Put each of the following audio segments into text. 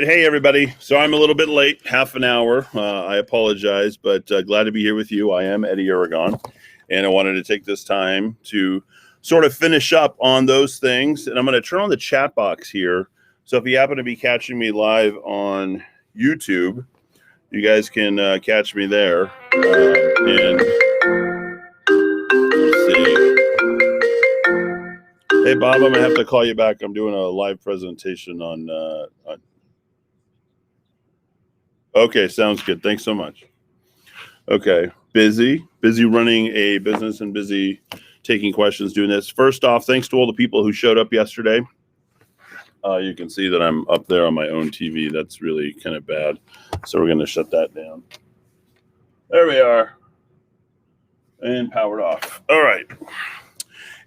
Hey, everybody. So I'm a little bit late, half an hour. I apologize, but glad to be here with you. I am Eddy Aragon, and I wanted to take this time to sort of finish up on those things. And I'm going to turn on the chat box here. So if you happen to be catching me live on YouTube, you guys can catch me there. And let's see. Hey, Bob, I'm going to have to call you back. I'm doing a live presentation on Okay, sounds good. Thanks so much. Okay, busy running a business and busy taking questions, doing this. First off, thanks to all the people who showed up yesterday. You can see that I'm up there on my own TV. That's really kind of bad. So we're going to shut that down. There we are. And powered off. All right.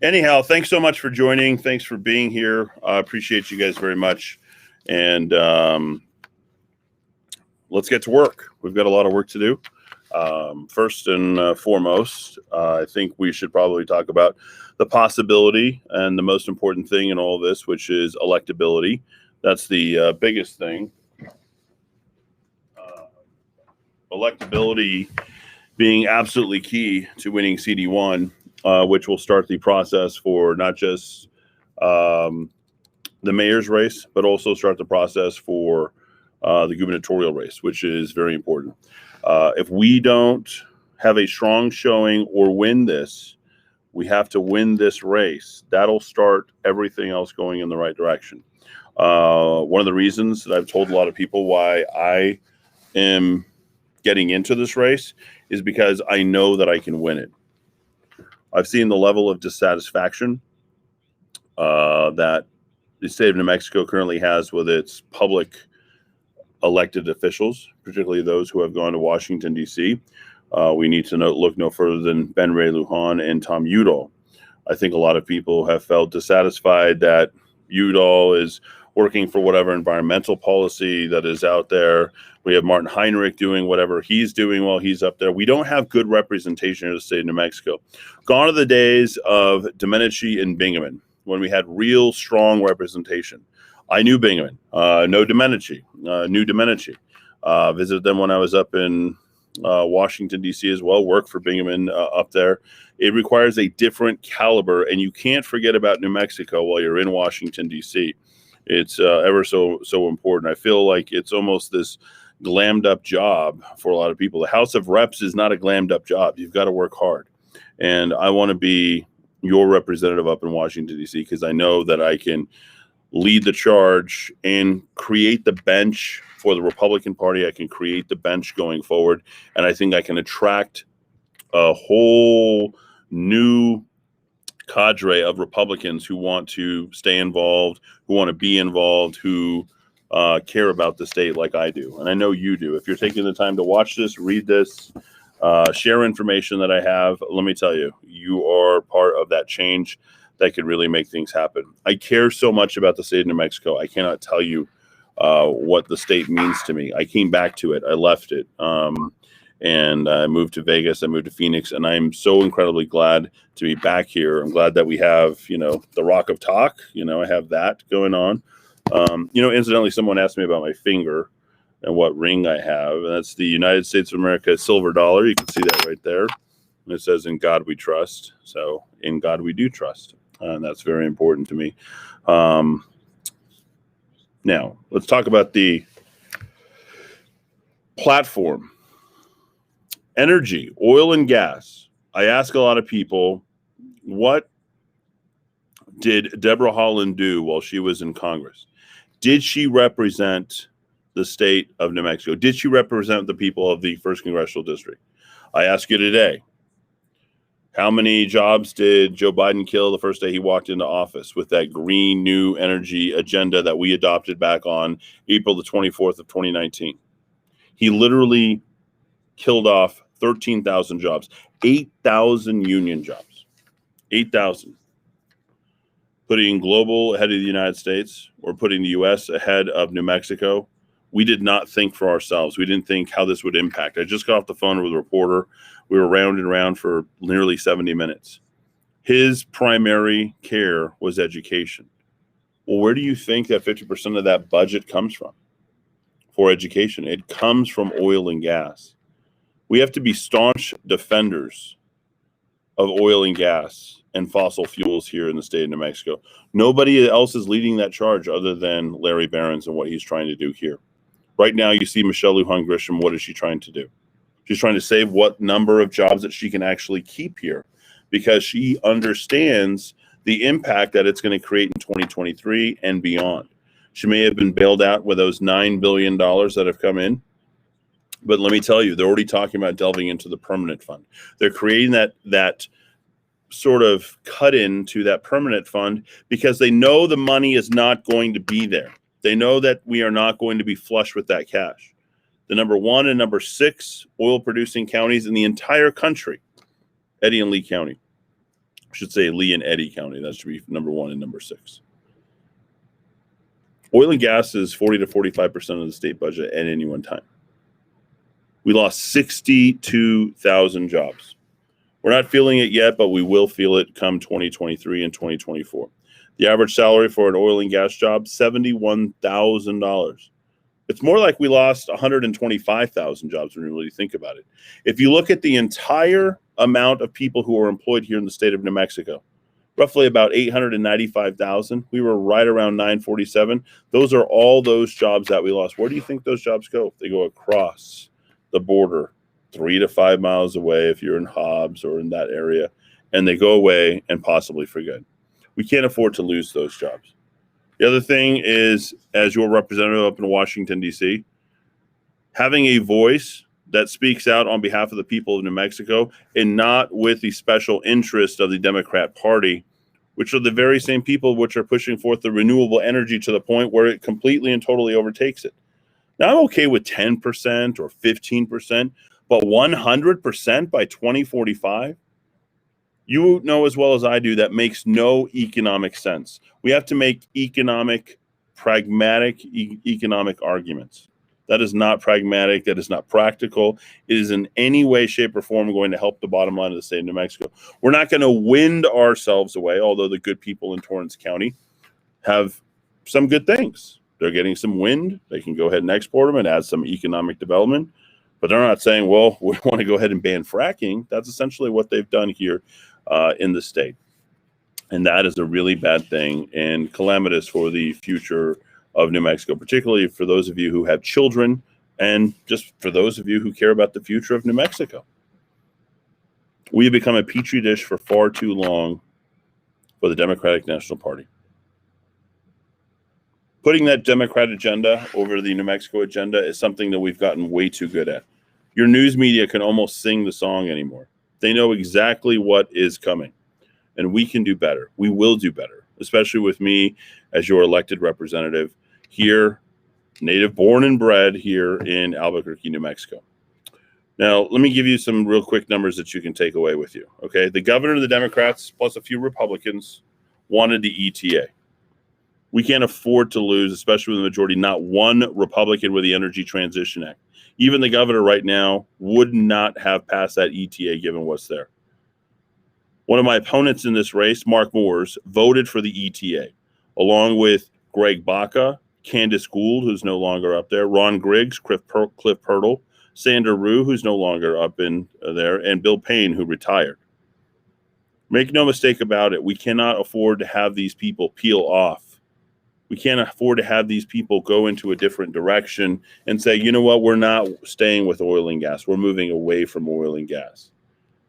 Anyhow, thanks so much for joining. Thanks for being here. I appreciate you guys very much. And let's get to work. We've got a lot of work to do. First and foremost, I think we should probably talk about the possibility and the most important thing in all this, which is electability. That's the biggest thing. Electability being absolutely key to winning CD1, which will start the process for not just the mayor's race, but also start the process for the gubernatorial race, which is very important. If we don't have a strong showing or win this, we have to win this race. That'll start everything else going in the right direction. One of the reasons that I've told a lot of people why I am getting into this race is because I know that I can win it. I've seen the level of dissatisfaction that the state of New Mexico currently has with its public elected officials, particularly those who have gone to Washington, D.C. We need to look no further than Ben Ray Lujan and Tom Udall. I think a lot of people have felt dissatisfied that Udall is working for whatever environmental policy that is out there. We have Martin Heinrich doing whatever he's doing while he's up there. We don't have good representation in the state of New Mexico. Gone are the days of Domenici and Bingaman, when we had real strong representation. I knew Bingaman, knew Domenici. Visited them when I was up in Washington, D.C. as well, worked for Bingaman up there. It requires a different caliber, and you can't forget about New Mexico while you're in Washington, D.C. It's ever so important. I feel like it's almost this glammed up job for a lot of people. The House of Reps is not a glammed up job. You've got to work hard. And I want to be your representative up in Washington, D.C., because I know that I can lead the charge and create the bench for the Republican Party. I can create the bench going forward. And I think I can attract a whole new cadre of Republicans who want to stay involved, who want to be involved, who care about the state like I do. And I know you do. If you're taking the time to watch this, read this, share information that I have, let me tell you, you are part of that change that could really make things happen. I care so much about the state of New Mexico. I cannot tell you what the state means to me. I came back to it. I left it. And I moved to Vegas. I moved to Phoenix. And I'm so incredibly glad to be back here. I'm glad that we have, the Rock of Talk. I have that going on. Incidentally, someone asked me about my finger and what ring I have. And that's the United States of America silver dollar. You can see that right there. And it says, "In God we trust." So in God we do trust. And that's very important to me. Now, let's talk about the platform. Energy, oil and gas. I ask a lot of people, what did Deborah Haaland do while she was in Congress? Did she represent the state of New Mexico? Did she represent the people of the 1st Congressional District? I ask you today, how many jobs did Joe Biden kill the first day he walked into office with that green new energy agenda that we adopted back on April the 24th of 2019? He literally killed off 13,000 jobs, 8,000 union jobs, 8,000. Putting global ahead of the United States or putting the U.S. ahead of New Mexico. We did not think for ourselves. We didn't think how this would impact. I just got off the phone with a reporter. We were round and round for nearly 70 minutes. His primary care was education. Well, where do you think that 50% of that budget comes from? for education. It comes from oil and gas. We have to be staunch defenders of oil and gas and fossil fuels here in the state of New Mexico. Nobody else is leading that charge other than Larry Behrens and what he's trying to do here. Right now, you see Michelle Lujan Grisham. What is she trying to do? She's trying to save what number of jobs that she can actually keep here, because she understands the impact that it's going to create in 2023 and beyond. She may have been bailed out with those $9 billion that have come in, but let me tell you, they're already talking about delving into the permanent fund. They're creating that sort of cut into that permanent fund because they know the money is not going to be there. They know that we are not going to be flush with that cash. The number 1 and number 6 oil producing counties in the entire country, Eddy and Lee County. I should say Lee and Eddy County. That should be number 1 and number 6. Oil and gas is 40 to 45% of the state budget at any one time. We lost 62,000 jobs. We're not feeling it yet, but we will feel it come 2023 and 2024. The average salary for an oil and gas job, $71,000. It's more like we lost 125,000 jobs when you really think about it. If you look at the entire amount of people who are employed here in the state of New Mexico, roughly about 895,000. We were right around 947. Those are all those jobs that we lost. Where do you think those jobs go? They go across the border, 3 to 5 miles away if you're in Hobbs or in that area, and they go away and possibly for good. We can't afford to lose those jobs. The other thing is, as your representative up in Washington, D.C., having a voice that speaks out on behalf of the people of New Mexico and not with the special interest of the Democrat Party, which are the very same people which are pushing forth the renewable energy to the point where it completely and totally overtakes it. Now, I'm okay with 10% or 15%, but 100% by 2045? You know as well as I do that makes no economic sense. We have to make pragmatic economic arguments. That is not pragmatic. That is not practical. It is in any way, shape, or form going to help the bottom line of the state of New Mexico. We're not going to wind ourselves away, although the good people in Torrance County have some good things. They're getting some wind. They can go ahead and export them and add some economic development. But they're not saying, well, we want to go ahead and ban fracking. That's essentially what they've done here in the state. And that is a really bad thing and calamitous for the future of New Mexico, particularly for those of you who have children and just for those of you who care about the future of New Mexico. We have become a petri dish for far too long for the Democratic National Party. Putting that Democrat agenda over the New Mexico agenda is something that we've gotten way too good at. Your news media can almost sing the song anymore. They know exactly what is coming, and we can do better. We will do better, especially with me as your elected representative here, native born and bred here in Albuquerque, New Mexico. Now, let me give you some real quick numbers that you can take away with you, okay? The governor of the Democrats, plus a few Republicans, wanted the ETA. We can't afford to lose, especially with the majority, not one Republican with the Energy Transition Act. Even the governor right now would not have passed that ETA given what's there. One of my opponents in this race, Mark Moores, voted for the ETA, along with Greg Baca, Candace Gould, who's no longer up there, Ron Griggs, Cliff Pirtle, Sandra Rue, who's no longer up in there, and Bill Payne, who retired. Make no mistake about it, we cannot afford to have these people peel off. We can't afford to have these people go into a different direction and say, you know what, we're not staying with oil and gas. We're moving away from oil and gas.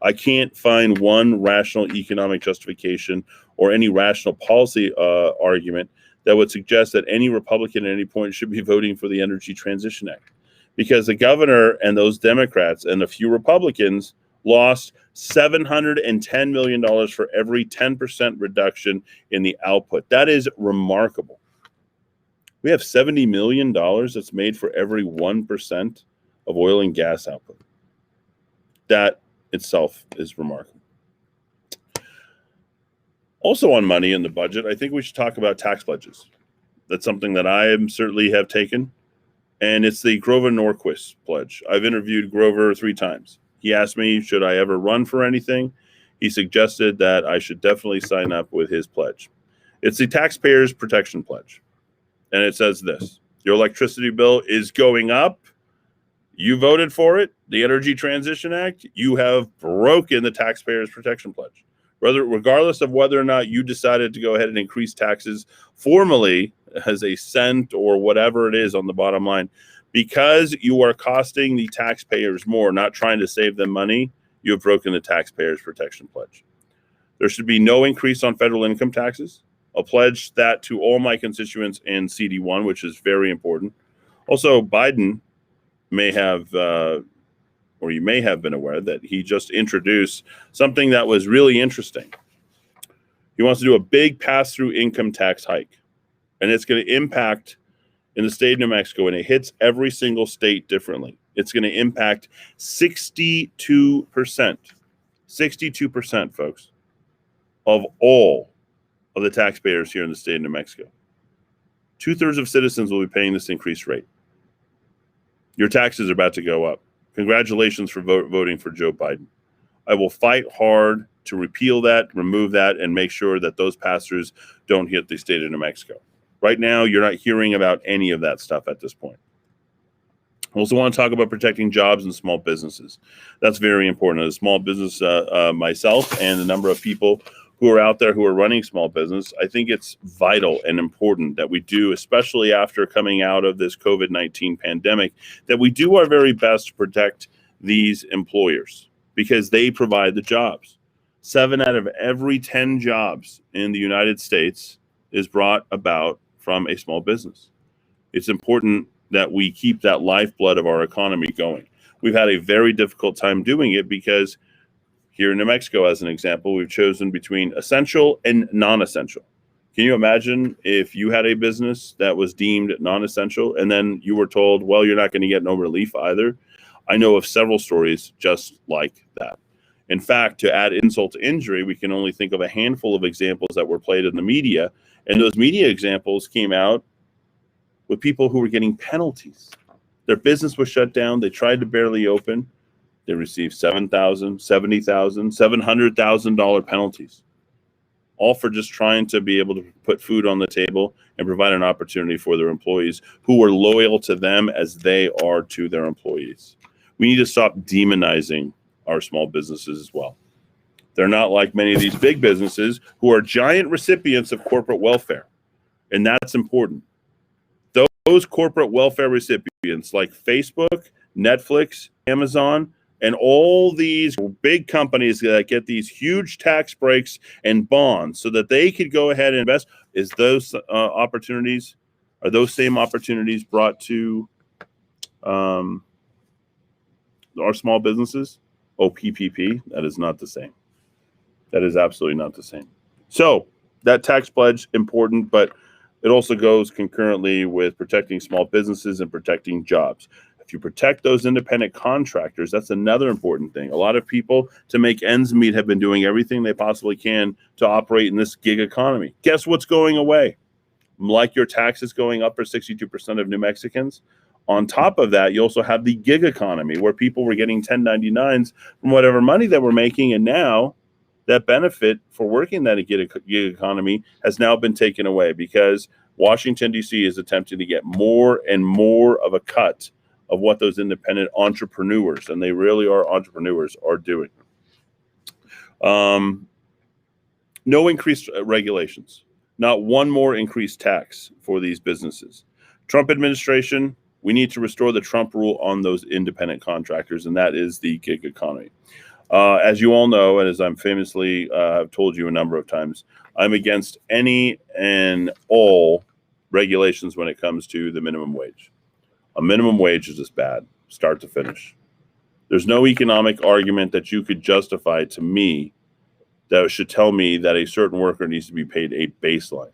I can't find one rational economic justification or any rational policy argument that would suggest that any Republican at any point should be voting for the Energy Transition Act. Because the governor and those Democrats and a few Republicans lost $710 million for every 10% reduction in the output. That is remarkable. We have $70 million that's made for every 1% of oil and gas output. That itself is remarkable. Also on money in the budget, I think we should talk about tax pledges. That's something that I certainly have taken, and it's the Grover Norquist pledge. I've interviewed Grover 3 times. He asked me, should I ever run for anything? He suggested that I should definitely sign up with his pledge. It's the Taxpayers Protection Pledge. And it says this: Your electricity bill is going up. You voted for it, the Energy Transition Act. You have broken the Taxpayers Protection Pledge. Regardless of whether or not you decided to go ahead and increase taxes formally as a cent or whatever it is on the bottom line, because you are costing the taxpayers more, not trying to save them money, you have broken the Taxpayers Protection Pledge. There should be no increase on federal income taxes. I'll pledge that to all my constituents in CD1, which is very important. Also, Biden may have, or you may have been aware that he just introduced something that was really interesting. He wants to do a big pass-through income tax hike, and it's going to impact in the state of New Mexico, and it hits every single state differently. It's going to impact 62%, 62%, folks, of all of the taxpayers here in the state of New Mexico. 2/3 of citizens will be paying this increased rate. Your taxes are about to go up. Congratulations for voting for Joe Biden. I will fight hard to repeal that, remove that, and make sure that those pass-throughs don't hit the state of New Mexico. Right now, you're not hearing about any of that stuff at this point. I also want to talk about protecting jobs and small businesses. That's very important. As a small business myself and a number of people who are out there who are running small business, I think it's vital and important that we do, especially after coming out of this COVID-19 pandemic, that we do our very best to protect these employers because they provide the jobs. 7 out of every 10 jobs in the United States is brought about from a small business. It's important that we keep that lifeblood of our economy going. We've had a very difficult time doing it because here in New Mexico, as an example, we've chosen between essential and non-essential. Can you imagine if you had a business that was deemed non-essential and then you were told, well, you're not going to get no relief either? I know of several stories just like that. In fact, to add insult to injury, we can only think of a handful of examples that were played in the media. And those media examples came out with people who were getting penalties. Their business was shut down. They tried to barely open. They received $7,000, $70,000, $700,000 penalties, all for just trying to be able to put food on the table and provide an opportunity for their employees who were loyal to them as they are to their employees. We need to stop demonizing our small businesses as well. They're not like many of these big businesses who are giant recipients of corporate welfare, and that's important. Those corporate welfare recipients like Facebook, Netflix, Amazon, and all these big companies that get these huge tax breaks and bonds so that they could go ahead and invest, is those opportunities, are those same opportunities brought to our small businesses? Oh, PPP, that is not the same. That is absolutely not the same. So that tax pledge, important, but it also goes concurrently with protecting small businesses and protecting jobs. If you protect those independent contractors, that's another important thing. A lot of people, to make ends meet, have been doing everything they possibly can to operate in this gig economy. Guess what's going away? Like your taxes going up for 62% of New Mexicans. On top of that, you also have the gig economy where people were getting 1099s from whatever money they were making, and now that benefit for working that gig economy has now been taken away because Washington, D.C. is attempting to get more and more of a cut of what those independent entrepreneurs, and they really are entrepreneurs, are doing. No increased regulations, not one more increased tax for these businesses. Trump administration, we need to restore the Trump rule on those independent contractors, and that is the gig economy. As you all know, and as I'm famously told you a number of times, I'm against any and all regulations when it comes to the minimum wage. A minimum wage is just bad, start to finish. There's no economic argument that you could justify to me that should tell me that a certain worker needs to be paid a baseline.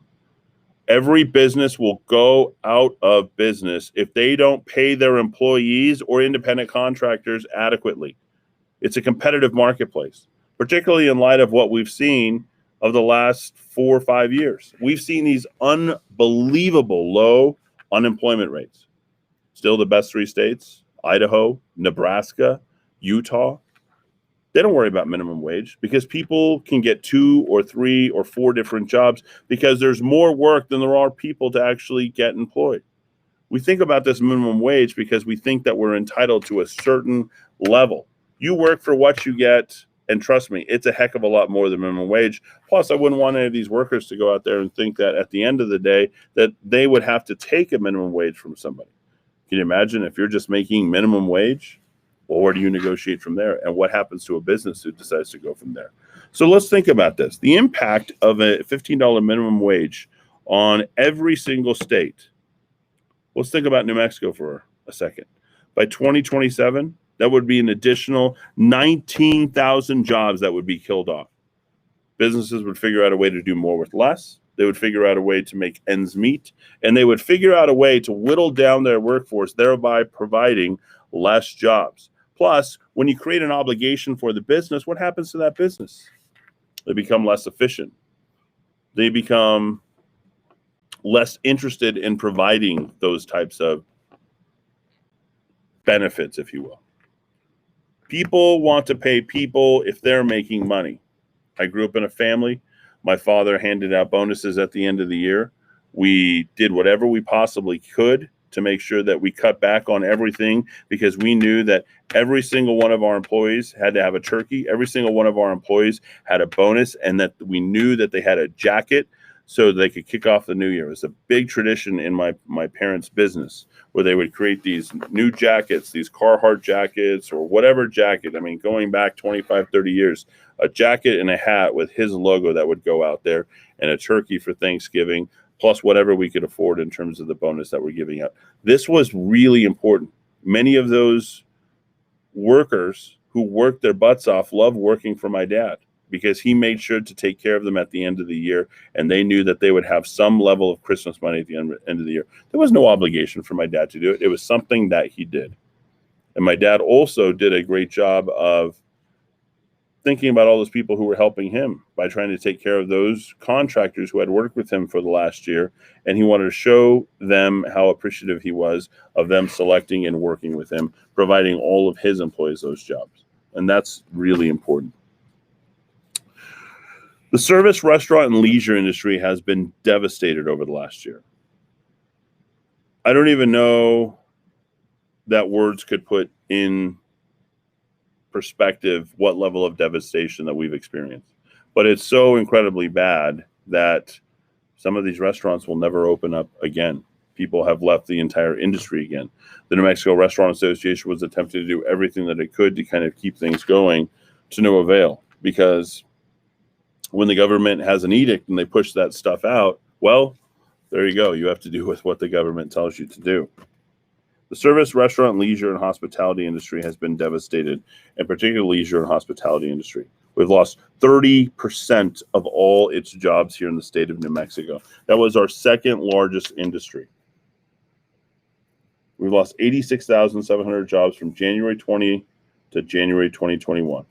Every business will go out of business if they don't pay their employees or independent contractors adequately. It's a competitive marketplace, particularly in light of what we've seen of the last 4 or 5 years. We've seen these unbelievable low unemployment rates. Still the best 3 states, Idaho, Nebraska, Utah. They don't worry about minimum wage because people can get 2 or 3 or 4 different jobs because there's more work than there are people to actually get employed. We think about this minimum wage because we think that we're entitled to a certain level. You work for what you get, and trust me, it's a heck of a lot more than minimum wage. Plus, I wouldn't want any of these workers to go out there and think that at the end of the day that they would have to take a minimum wage from somebody. Can you imagine if you're just making minimum wage? Well, where do you negotiate from there? And what happens to a business who decides to go from there? So let's think about this. The impact of a $15 minimum wage on every single state. Let's think about New Mexico for a second. By 2027, that would be an additional 19,000 jobs that would be killed off. Businesses would figure out a way to do more with less. They would figure out a way to make ends meet, and they would figure out a way to whittle down their workforce, thereby providing less jobs. Plus, when you create an obligation for the business, what happens to that business? They become less efficient. They become less interested in providing those types of benefits, if you will. People want to pay people if they're making money. I grew up in a family. My father handed out bonuses at the end of the year. We did whatever we possibly could to make sure that we cut back on everything because we knew that every single one of our employees had to have a turkey. Every single one of our employees had a bonus, and that we knew that they had a jacket so they could kick off the new year. It was a big tradition in my parents' business where they would create these new jackets, these Carhartt jackets or whatever jacket. I mean, going back 25, 30 years, a jacket and a hat with his logo that would go out there, and a turkey for Thanksgiving, plus whatever we could afford in terms of the bonus that we're giving out. This was really important. Many of those workers who worked their butts off loved working for my dad because he made sure to take care of them at the end of the year, and they knew that they would have some level of Christmas money at the end of the year. There was no obligation for my dad to do it. It was something that he did. And my dad also did a great job of thinking about all those people who were helping him by trying to take care of those contractors who had worked with him for the last year. And he wanted to show them how appreciative he was of them selecting and working with him, providing all of his employees those jobs. And that's really important. The service, restaurant, and leisure industry has been devastated over the last year. I don't even know that words could put in perspective what level of devastation that we've experienced. But it's so incredibly bad that some of these restaurants will never open up again. People have left the entire industry again. The New Mexico Restaurant Association was attempting to do everything that it could to kind of keep things going, to no avail, because when the government has an edict and they push that stuff out, well, there you go. You have to do with what the government tells you to do. The service, restaurant, leisure, and hospitality industry has been devastated, and particularly leisure and hospitality industry. We've lost 30% of all its jobs here in the state of New Mexico. That was our second largest industry. We've lost 86,700 jobs from January 20 to January 2021.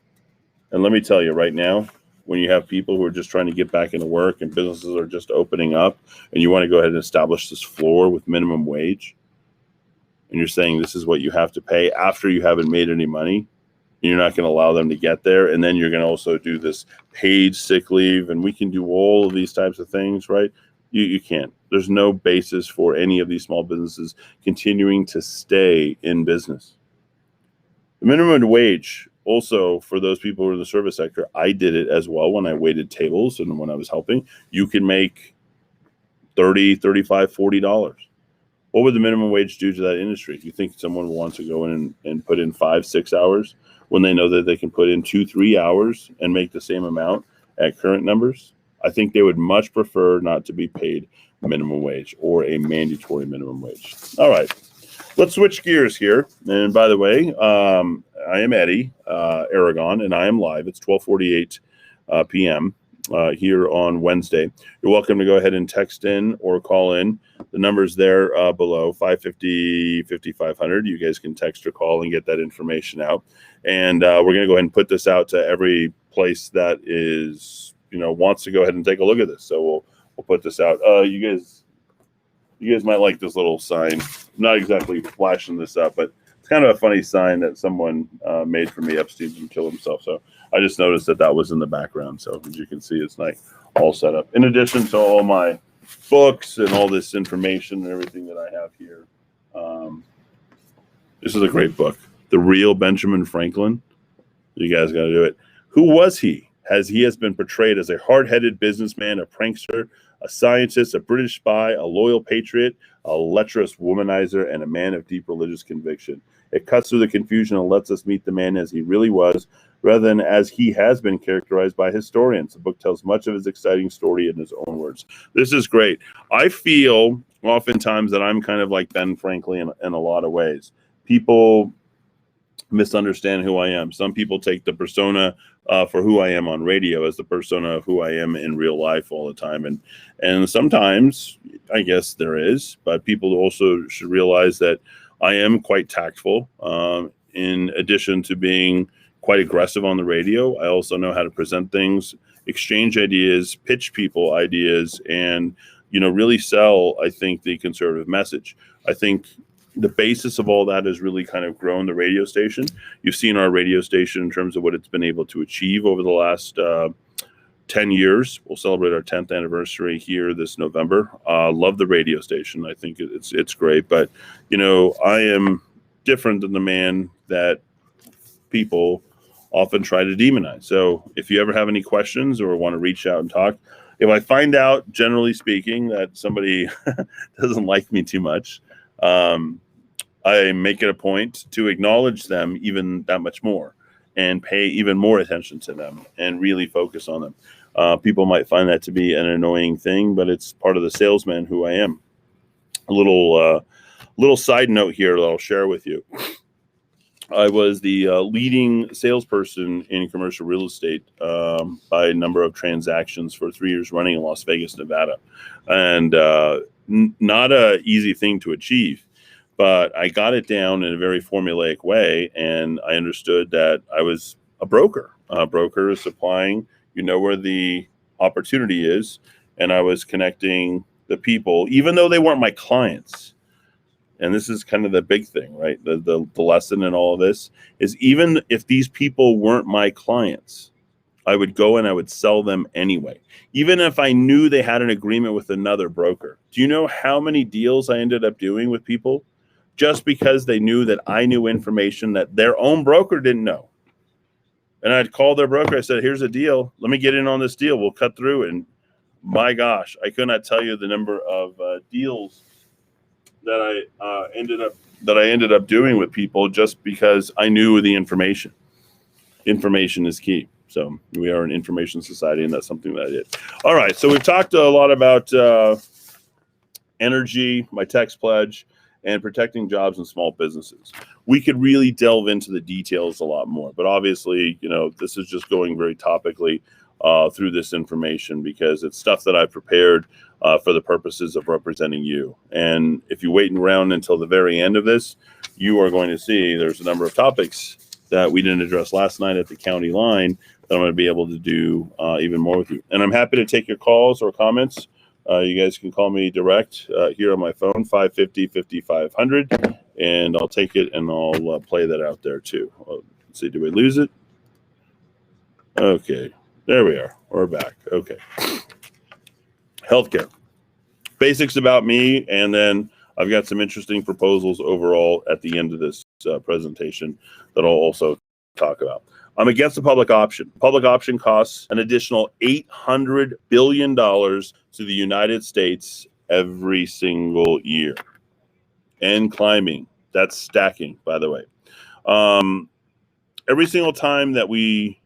And let me tell you right now, when you have people who are just trying to get back into work and businesses are just opening up, and you want to go ahead and establish this floor with minimum wage, and you're saying this is what you have to pay after you haven't made any money, and you're not going to allow them to get there, and then you're going to also do this paid sick leave, and we can do all of these types of things, right? You can't. There's no basis for any of these small businesses continuing to stay in business. The minimum wage, also for those people who are in the service sector, I did it as well when I waited tables and when I was helping. You can make $30, $35, $40. What would the minimum wage do to that industry? Do you think someone will want to go in and put in 5-6 hours when they know that they can put in 2-3 hours and make the same amount at current numbers? I think they would much prefer not to be paid minimum wage or a mandatory minimum wage. All right, let's switch gears here. And by the way, I am Eddy Aragon, and I am live. It's 12:48 p.m. Here on Wednesday. You're welcome to go ahead and text in or call in. The number's there below, 550-5500. You guys can text or call and get that information out. And we're going to go ahead and put this out to every place that is, wants to go ahead and take a look at this. So we'll put this out. You guys might like this little sign. I'm not exactly flashing this up, but it's kind of a funny sign that someone made for me. Epstein didn't kill himself. So I just noticed that was in the background. So as you can see, it's like all set up. In addition to all my books and all this information and everything that I have here This is a great book, The Real Benjamin Franklin. You guys got to do it. Who was he? He has been portrayed as a hard-headed businessman, a prankster, a scientist, a British spy, a loyal patriot, a lecherous womanizer, and a man of deep religious conviction. It cuts through the confusion and lets us meet the man as he really was, rather than as he has been characterized by historians. The book tells much of his exciting story in his own words. This is great. I feel oftentimes that I'm kind of like Ben Franklin in a lot of ways. People misunderstand who I am. Some people take the persona for who I am on radio as the persona of who I am in real life all the time. And sometimes, I guess there is, but people also should realize that I am quite tactful. In addition to being quite aggressive on the radio, I also know how to present things, exchange ideas, pitch people ideas, and really sell, I think, the conservative message. I think the basis of all that has really kind of grown the radio station. You've seen our radio station in terms of what it's been able to achieve over the last 10 years. We'll celebrate our 10th anniversary here this November. Love the radio station. I think it's great. But, I am different than the man that people often try to demonize. So if you ever have any questions or want to reach out and talk, if I find out, generally speaking, that somebody doesn't like me too much, I make it a point to acknowledge them even that much more and pay even more attention to them and really focus on them. People might find that to be an annoying thing, but it's part of the salesman who I am. A little side note here that I'll share with you. I was the leading salesperson in commercial real estate by a number of transactions for 3 years running in Las Vegas, Nevada. And not an easy thing to achieve, but I got it down in a very formulaic way. And I understood that I was a broker. A broker is supplying, where the opportunity is. And I was connecting the people, even though they weren't my clients. And this is kind of the big thing, right? The lesson in all of this is, even if these people weren't my clients, I would go and I would sell them anyway, even if I knew they had an agreement with another broker. Do you know how many deals I ended up doing with people just because they knew that I knew information that their own broker didn't know? And I'd call their broker. I said, here's a deal. Let me get in on this deal. We'll cut through. And my gosh, I could not tell you the number of deals that I ended up doing with people just because I knew the information. Information is key. So we are an information society, and that's something that I did. All right. So we've talked a lot about energy, my tax pledge, and protecting jobs and small businesses. We could really delve into the details a lot more, but obviously, this is just going very topically through this information because it's stuff that I've prepared for the purposes of representing you. And if you wait around until the very end of this, you are going to see there's a number of topics that we didn't address last night at the county line that I'm going to be able to do even more with you. And I'm happy to take your calls or comments. You guys can call me direct here on my phone, 550-5500, and I'll take it and I'll play that out there too. Let's see, do we lose it? Okay, there we are. We're back. Okay. Healthcare. Basics about me, and then I've got some interesting proposals overall at the end of this presentation that I'll also talk about. I'm against the public option. Public option costs an additional $800 billion to the United States every single year. And climbing. That's stacking, by the way. Every single time that we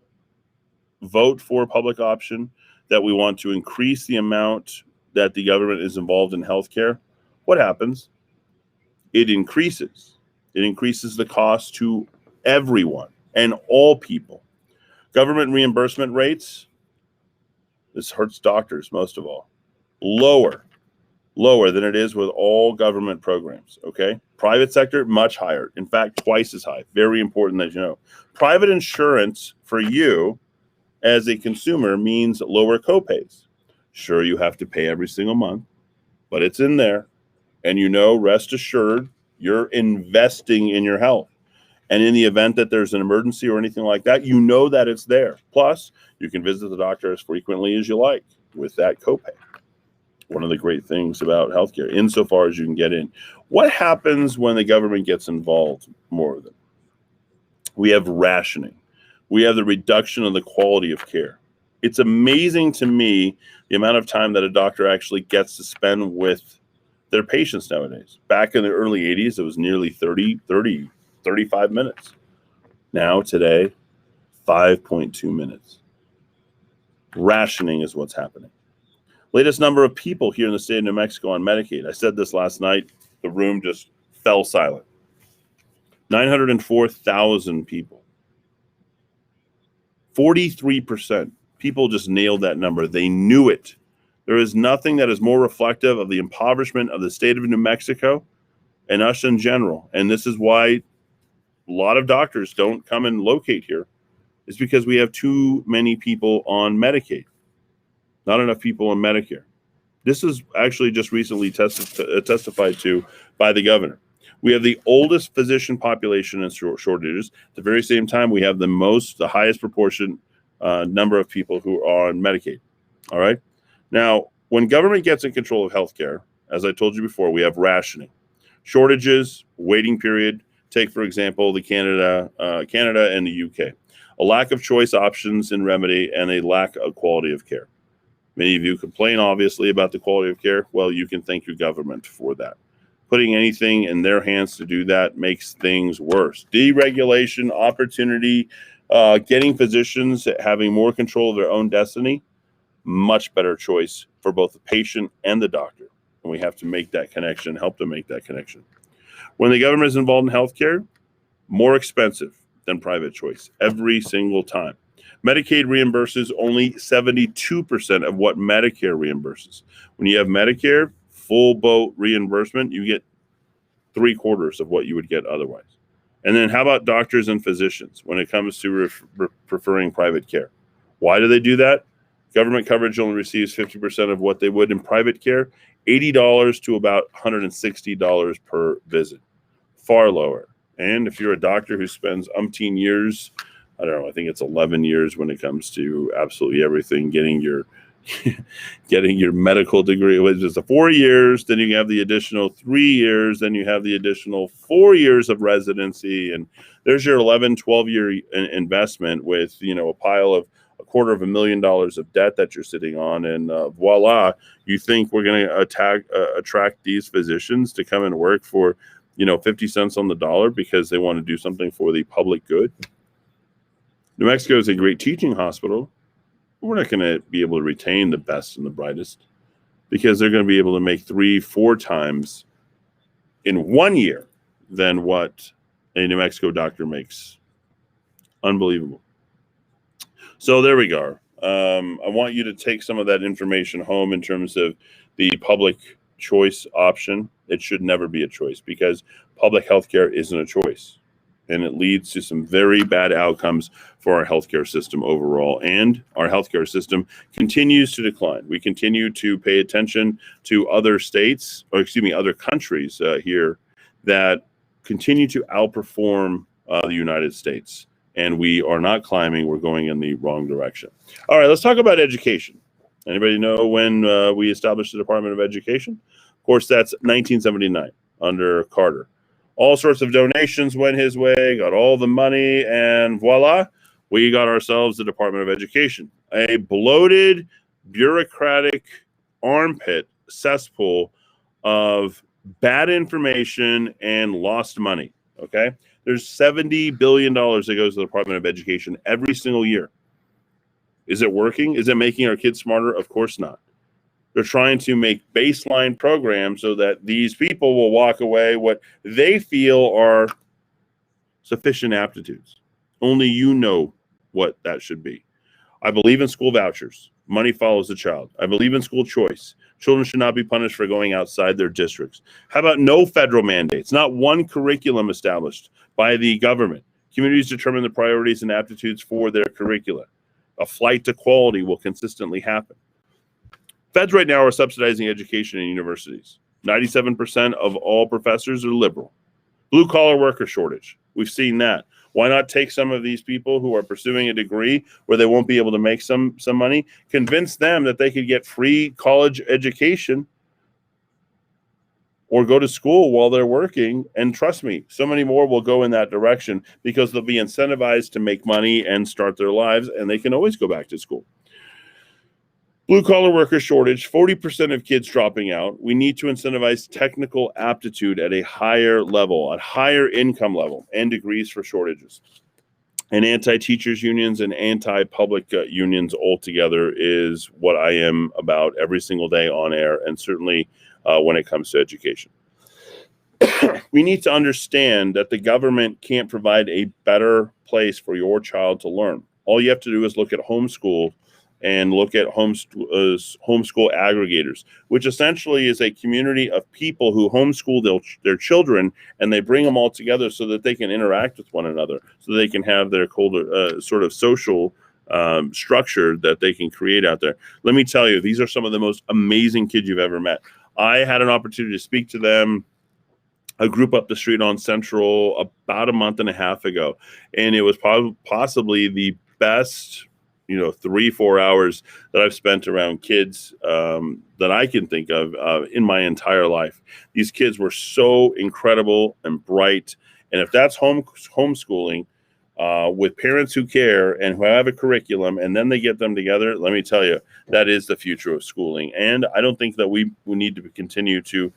vote for public option, that we want to increase the amount that the government is involved in healthcare, what happens? It increases. It increases the cost to everyone and all people. Government reimbursement rates, this hurts doctors most of all, lower than it is with all government programs, okay? Private sector, much higher. In fact, twice as high. Very important that you know. Private insurance for you as a consumer means lower copays. Sure, you have to pay every single month, but it's in there. And rest assured, you're investing in your health. And in the event that there's an emergency or anything like that, that it's there. Plus, you can visit the doctor as frequently as you like with that copay. one of the great things about healthcare, insofar as you can get in. What happens when the government gets involved more than? We have rationing. We have the reduction of the quality of care. It's amazing to me the amount of time that a doctor actually gets to spend with their patients nowadays. Back in the early 80s, it was nearly 35 minutes. Now, today, 5.2 minutes. Rationing is what's happening. Latest number of people here in the state of New Mexico on Medicaid. I said this last night. The room just fell silent. 904,000 people. 43%. People just nailed that number. They knew it. There is nothing that is more reflective of the impoverishment of the state of New Mexico and us in general. And this is why a lot of doctors don't come and locate here. It's because we have too many people on Medicaid. Not enough people on Medicare. This is actually just recently testified to by the governor. We have the oldest physician population in shortages. At the very same time, we have the highest proportion number of people who are on Medicaid. All right. Now, when government gets in control of healthcare, as I told you before, we have rationing, shortages, waiting period. Take, for example, Canada and the UK. A lack of choice options in remedy and a lack of quality of care. Many of you complain, obviously, about the quality of care. Well, you can thank your government for that. Putting anything in their hands to do that makes things worse. Deregulation, opportunity, getting physicians having more control of their own destiny, much better choice for both the patient and the doctor. And we have to make that connection, help to make that connection. When the government is involved in healthcare, more expensive than private choice every single time. Medicaid reimburses only 72% of what Medicare reimburses. When you have Medicare, full boat reimbursement, you get 3/4 of what you would get otherwise. And then how about doctors and physicians when it comes to preferring private care? Why do they do that? Government coverage only receives 50% of what they would in private care, $80 to about $160 per visit. Far lower. And if you're a doctor who spends umpteen years, I don't know, I think it's 11 years when it comes to absolutely everything, getting your medical degree, which is 4 years, then you have the additional 3 years, then you have the additional 4 years of residency, and there's your 11, 12-year investment with, a pile of $250,000 of debt that you're sitting on, and voila, you think we're going to attract these physicians to come and work for 50 cents on the dollar because they want to do something for the public good? New Mexico is a great teaching hospital. We're not going to be able to retain the best and the brightest because they're going to be able to make 3-4 times in 1 year than what a New Mexico doctor makes. Unbelievable. So there we go. I want you to take some of that information home in terms of the public choice option. It should never be a choice because public health care isn't a choice. And it leads to some very bad outcomes for our healthcare system overall. And our healthcare system continues to decline. We continue to pay attention to other states, other countries here that continue to outperform the United States. And we are not climbing. We're going in the wrong direction. All right, let's talk about education. Anybody know when we established the Department of Education? Of course, that's 1979 under Carter. All sorts of donations went his way, got all the money, and voila, we got ourselves the Department of Education. A bloated, bureaucratic armpit cesspool of bad information and lost money, okay? There's $70 billion that goes to the Department of Education every single year. Is it working? Is it making our kids smarter? Of course not. They're trying to make baseline programs so that these people will walk away what they feel are sufficient aptitudes. Only you know what that should be. I believe in school vouchers. Money follows the child. I believe in school choice. Children should not be punished for going outside their districts. How about no federal mandates? Not one curriculum established by the government. Communities determine the priorities and aptitudes for their curricula. A flight to quality will consistently happen. Feds right now are subsidizing education in universities. 97% of all professors are liberal. Blue-collar worker shortage. We've seen that. Why not take some of these people who are pursuing a degree where they won't be able to make some money, convince them that they could get free college education or go to school while they're working. And trust me, so many more will go in that direction because they'll be incentivized to make money and start their lives, and they can always go back to school. Blue-collar worker shortage, 40% of kids dropping out. We need to incentivize technical aptitude at a higher level, at higher income level, and degrees for shortages. And anti-teachers unions and anti-public unions altogether is what I am about every single day on air, and certainly when it comes to education. We need to understand that the government can't provide a better place for your child to learn. All you have to do is look at homeschool and look at homeschool aggregators, which essentially is a community of people who homeschool their children, and they bring them all together so that they can interact with one another, so they can have their sort of social structure that they can create out there. Let me tell you, these are some of the most amazing kids you've ever met. I had an opportunity to speak to them, a group up the street on Central, about a month and a half ago, and it was possibly the best 3-4 hours that I've spent around kids that I can think of in my entire life. These kids were so incredible and bright. And if that's homeschooling with parents who care and who have a curriculum, and then they get them together, let me tell you, that is the future of schooling. And I don't think that we need to continue to,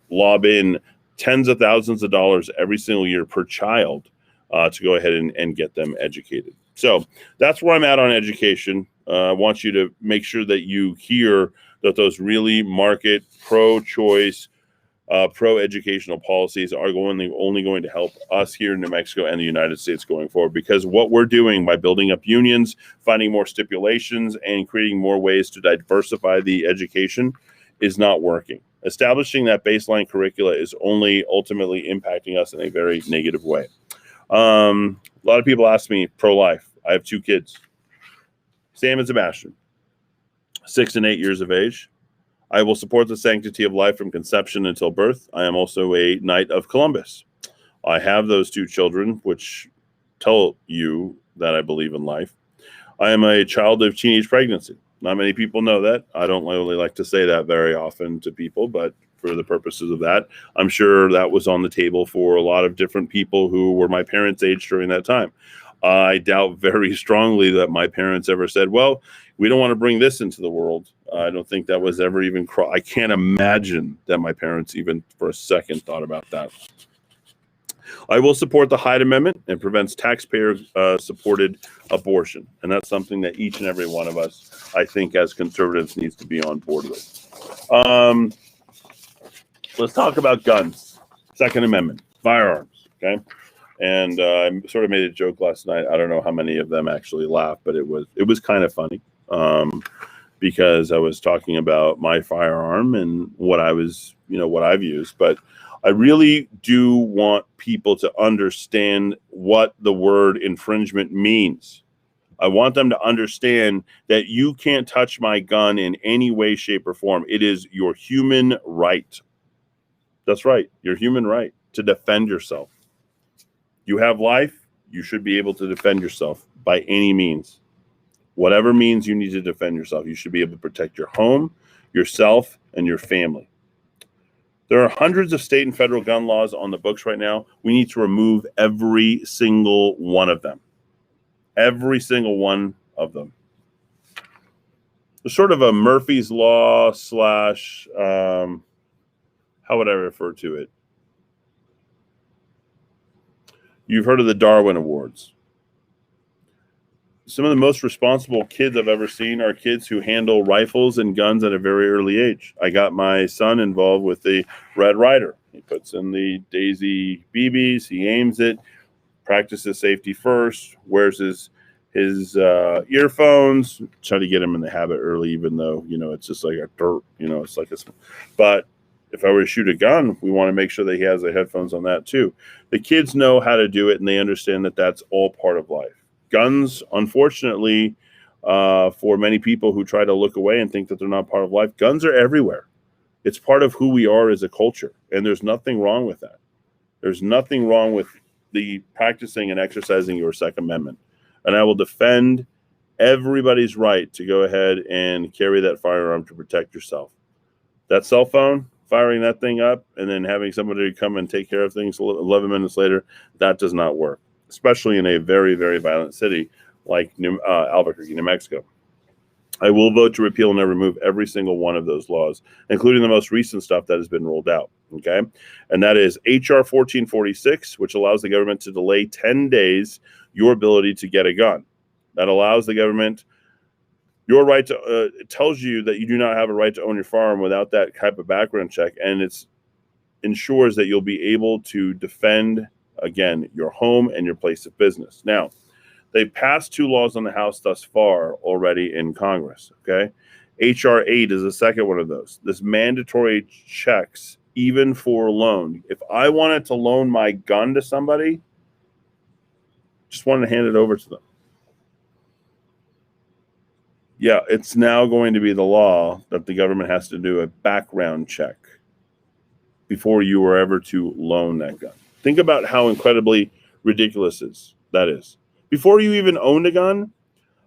lob in tens of thousands of dollars every single year per child to go ahead and get them educated. So that's where I'm at on education. I want you to make sure that you hear that those really market, pro-choice, pro-educational policies are only going to help us here in New Mexico and the United States going forward. Because what we're doing by building up unions, finding more stipulations, and creating more ways to diversify the education is not working. Establishing that baseline curricula is only ultimately impacting us in a very negative way. A lot of people ask me pro-life. I have 2 kids, Sam and Sebastian, 6 and 8 years of age. I will support the sanctity of life from conception until birth. I am also a Knight of Columbus. I have those 2 children, which tell you that I believe in life. I am a child of teenage pregnancy. Not many people know that. I don't really like to say that very often to people, but for the purposes of that, I'm sure that was on the table for a lot of different people who were my parents' age during that time. I doubt very strongly that my parents ever said, well, we don't want to bring this into the world. I don't think that was ever even I can't imagine that my parents even for a second thought about that. I will support the Hyde Amendment and prevents taxpayer-supported abortion. And that's something that each and every one of us, I think, as conservatives needs to be on board with. Let's talk about guns. Second Amendment, firearms, okay? And I sort of made a joke last night. I don't know how many of them actually laughed, but it was kind of funny because I was talking about my firearm and what I was, what I've used. But I really do want people to understand what the word infringement means. I want them to understand that you can't touch my gun in any way, shape, or form. It is your human right. That's right, your human right to defend yourself. You have life, you should be able to defend yourself by any means. Whatever means you need to defend yourself, you should be able to protect your home, yourself, and your family. There are hundreds of state and federal gun laws on the books right now. We need to remove every single one of them. Every single one of them. There's sort of a Murphy's Law slash, how would I refer to it? You've heard of the Darwin Awards. Some of the most responsible kids I've ever seen are kids who handle rifles and guns at a very early age. I got my son involved with the Red Ryder. He puts in the Daisy BBs, he aims it, practices safety first, wears his earphones, try to get him in the habit early, even though, it's just like a dirt, it's like a, but if I were to shoot a gun, we want to make sure that he has the headphones on that too. The kids know how to do it, and they understand that that's all part of life. Guns, unfortunately, for many people who try to look away and think that they're not part of life, guns are everywhere. It's part of who we are as a culture, and there's nothing wrong with that. There's nothing wrong with, the practicing and exercising your Second Amendment. And I will defend everybody's right to go ahead and carry that firearm to protect yourself. That cell phone, firing that thing up and then having somebody come and take care of things 11 minutes later, that does not work, especially in a very, very violent city like Albuquerque, New Mexico. I will vote to repeal and remove every single one of those laws, including the most recent stuff that has been rolled out. Okay. And that is HR 1446, which allows the government to delay 10 days your ability to get a gun. That allows the government your right to, it tells you that you do not have a right to own your firearm without that type of background check. And it ensures that you'll be able to defend, again, your home and your place of business. Now, they've passed 2 laws on the House thus far already in Congress, okay? HR 8 is the second one of those. This mandatory checks, even for loan. If I wanted to loan my gun to somebody, just wanted to hand it over to them. Yeah, it's now going to be the law that the government has to do a background check before you were ever to loan that gun. Think about how incredibly ridiculous that is. Before you even owned a gun,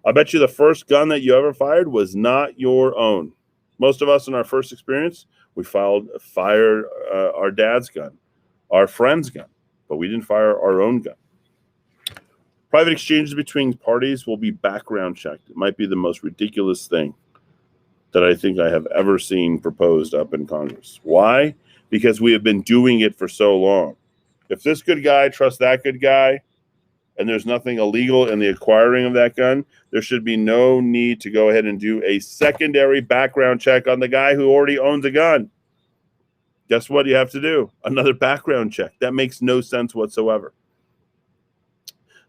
I bet you the first gun that you ever fired was not your own. Most of us in our first experience, we fired our dad's gun, our friend's gun, but we didn't fire our own gun. Private exchanges between parties will be background checked. It might be the most ridiculous thing that I think I have ever seen proposed up in Congress. Why? Because we have been doing it for so long. If this good guy trusts that good guy, and there's nothing illegal in the acquiring of that gun, there should be no need to go ahead and do a secondary background check on the guy who already owns a gun. Guess what you have to do? Another background check. That makes no sense whatsoever.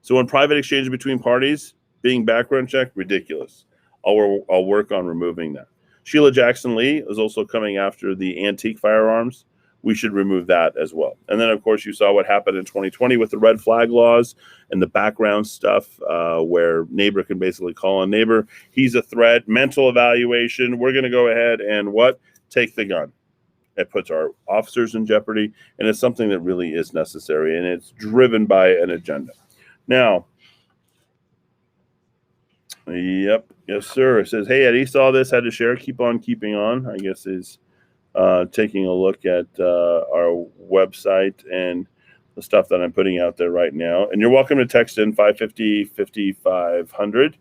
So when private exchange between parties being background checked, ridiculous. I'll work on removing that. Sheila Jackson Lee is also coming after the antique firearms. We should remove that as well. And then, of course, you saw what happened in 2020 with the red flag laws and the background stuff where neighbor can basically call on neighbor. He's a threat, mental evaluation. We're going to go ahead and what? Take the gun. It puts our officers in jeopardy, and it's something that really is necessary, and it's driven by an agenda. Now, yep, yes, sir. It says, hey, Eddie, saw this, had to share. Keep on keeping on, I guess is taking a look at our website and the stuff that I'm putting out there right now. And you're welcome to text in 550-5500.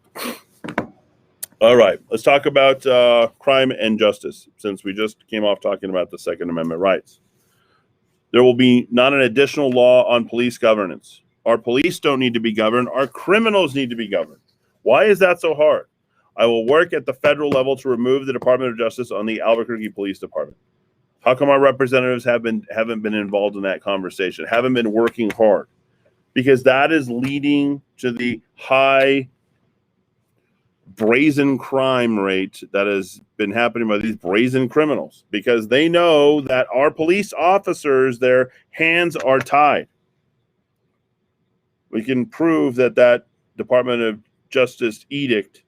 All right, let's talk about crime and justice, since we just came off talking about the Second Amendment rights. There will be not an additional law on police governance. Our police don't need to be governed. Our criminals need to be governed. Why is that so hard? I will work at the federal level to remove the Department of Justice on the Albuquerque Police Department. How come our representatives haven't been involved in that conversation, haven't been working hard? Because that is leading to the high brazen crime rate that has been happening by these brazen criminals, because they know that our police officers, their hands are tied. We can prove that that Department of Justice edict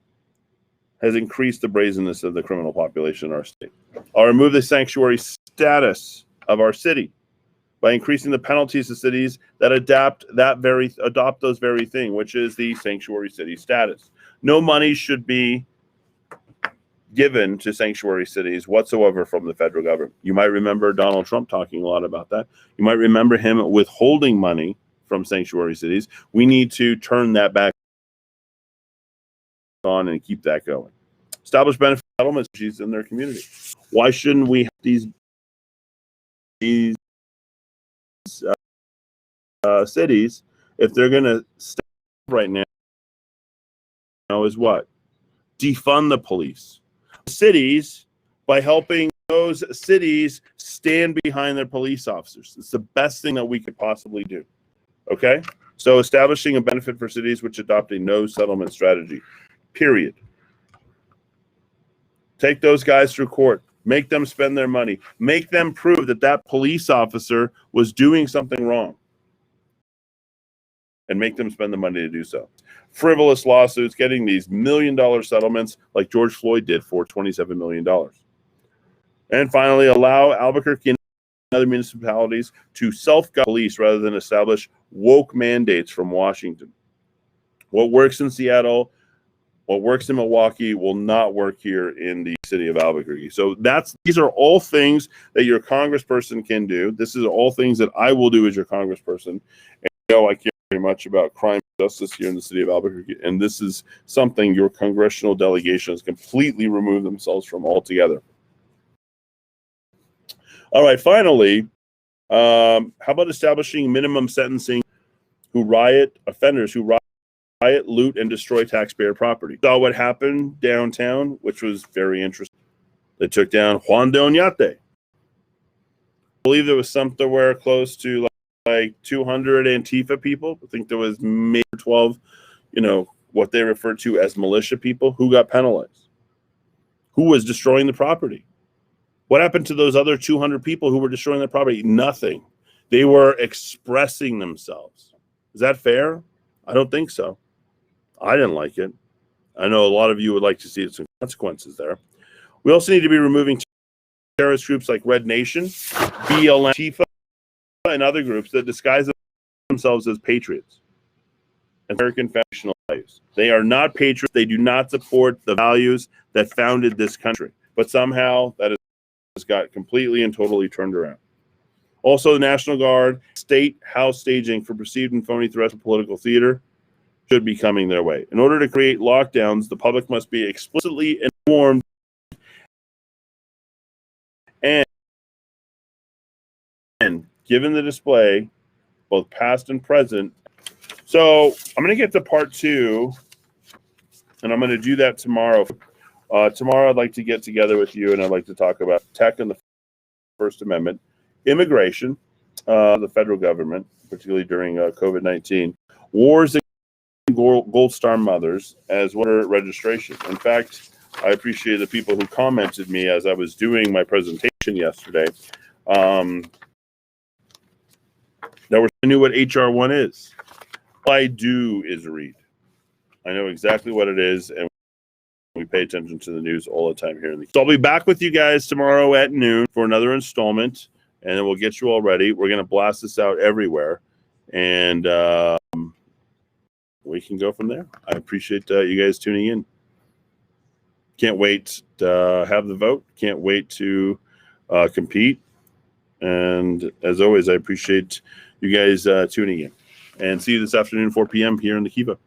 has increased the brazenness of the criminal population in our state. I'll remove the sanctuary status of our city by increasing the penalties to cities that adopt those very thing, which is the sanctuary city status. No money should be given to sanctuary cities whatsoever from the federal government. You might remember Donald Trump talking a lot about that. You might remember him withholding money from sanctuary cities. We need to turn that back on and keep that going. Establish benefit settlements in their community. Why shouldn't we have these cities if they're going to step right now? Is what? Defund the police. Cities, by helping those cities stand behind their police officers. It's the best thing that we could possibly do. Okay? So establishing a benefit for cities which adopt a no settlement strategy. Period. Take those guys through court. Make them spend their money. Make them prove that that police officer was doing something wrong. And make them spend the money to do so. Frivolous lawsuits, getting these $1 million settlements like George Floyd did for $27 million. And finally, allow Albuquerque other municipalities to self-govern police rather than establish woke mandates from Washington. What works in Seattle, what works in Milwaukee will not work here in the city of Albuquerque. So these are all things that your congressperson can do. This is all things that I will do as your congressperson. And I care very much about crime and justice here in the city of Albuquerque. And this is something your congressional delegation has completely removed themselves from altogether. All right, finally, how about establishing minimum sentencing offenders who riot, loot, and destroy taxpayer property? Saw what happened downtown, which was very interesting. They took down Juan de Oñate. I believe there was somewhere close to like 200 Antifa people. I think there was maybe 12, what they refer to as militia people who got penalized. Who was destroying the property? What happened to those other 200 people who were destroying their property? Nothing. They were expressing themselves. Is that fair? I don't think so. I didn't like it. I know a lot of you would like to see some consequences there. We also need to be removing terrorist groups like Red Nation, BLM, Antifa, and other groups that disguise themselves as patriots and American foundational values. They are not patriots. They do not support the values that founded this country. But somehow that has got completely and totally turned around. Also, the National Guard, state house staging for perceived and phony threats of political theater should be coming their way. In order to create lockdowns, the public must be explicitly informed and given the display, both past and present. So I'm going to get to part 2, and I'm going to do that tomorrow. Tomorrow I'd like to get together with you, and I'd like to talk about tech and the First Amendment, immigration, the federal government, particularly during COVID-19, wars and Gold Star mothers, as well as registration. In fact, I appreciate the people who commented me as I was doing my presentation yesterday. That knew what HR1 is. All I do is read. I know exactly what it is, and we pay attention to the news all the time here. So I'll be back with you guys tomorrow at noon for another installment, and then we'll get you all ready. We're going to blast this out everywhere, and we can go from there. I appreciate you guys tuning in. Can't wait to have the vote. Can't wait to compete. And as always, I appreciate you guys tuning in. And see you this afternoon, 4 p.m. here in the Kiva.